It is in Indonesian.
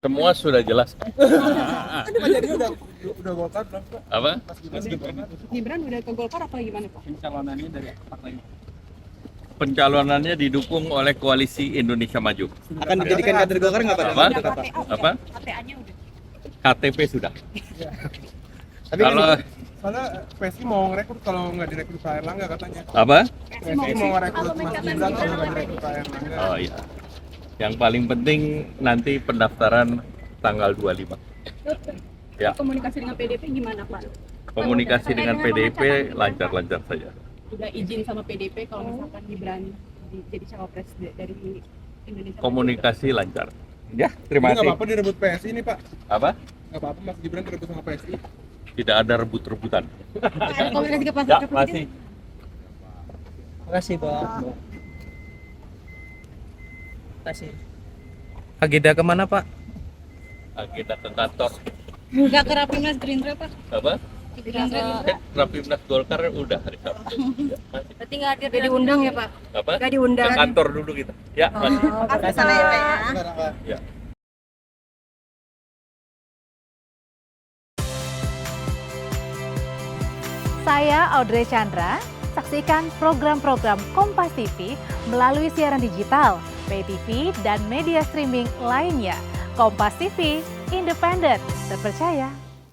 Semua sudah jelas. Jadi udah Golkar belum Pak? Apa? Gibran udah ke Golkar apa gimana Pak? Pencalonannya dari partai. Pencalonannya didukung oleh Koalisi Indonesia Maju. Akan dijadikan kader Golkar nggak Pak? Apa? Apa? KTA-nya udah. KTP sudah. Tapi kan Kalau Soalnya PSI mau ngerekrut, kalau nggak direkrut Pak Erlangga katanya. apa? PSI mau ngerekrut Mas Gibran kalau nggak direkrut Pak Erlangga. Oh iya. Yang paling penting nanti pendaftaran tanggal 25. Ya. Komunikasi dengan PDP gimana Pak? Komunikasi dengan PDIP lancar-lancar saja. Udah izin sama PDP kalau misalkan Gibran jadi cawapres dari Indonesia. Komunikasi lancar. Ya, terima Jadi nggak kasih. apa-apa direbut PSI ini Pak. Apa? Nggak apa-apa Mas Gibran direbut sama PSI. Tidak ada rebut-rebutan. Komunikasi ke Pak Ya, Presiden. masih. Makasih Pak. Makasih. Agenda kemana Pak? Agenda ke kantor. Nggak ke Rapimnas Gerindra Pak? Apa? Gerindra. Rapimnas Golkar udah hari Sabtu. Ya, masih. Berarti nggak hadir. Nggak diundang ya Pak? Apa? Nggak diundang. Ke kantor dulu kita. Ya, masih. Makasih sama ya Pak ya. Ya. Saya Audrey Chandra, saksikan program-program Kompas TV melalui siaran digital, pay TV, dan media streaming lainnya. Kompas TV, independen, terpercaya,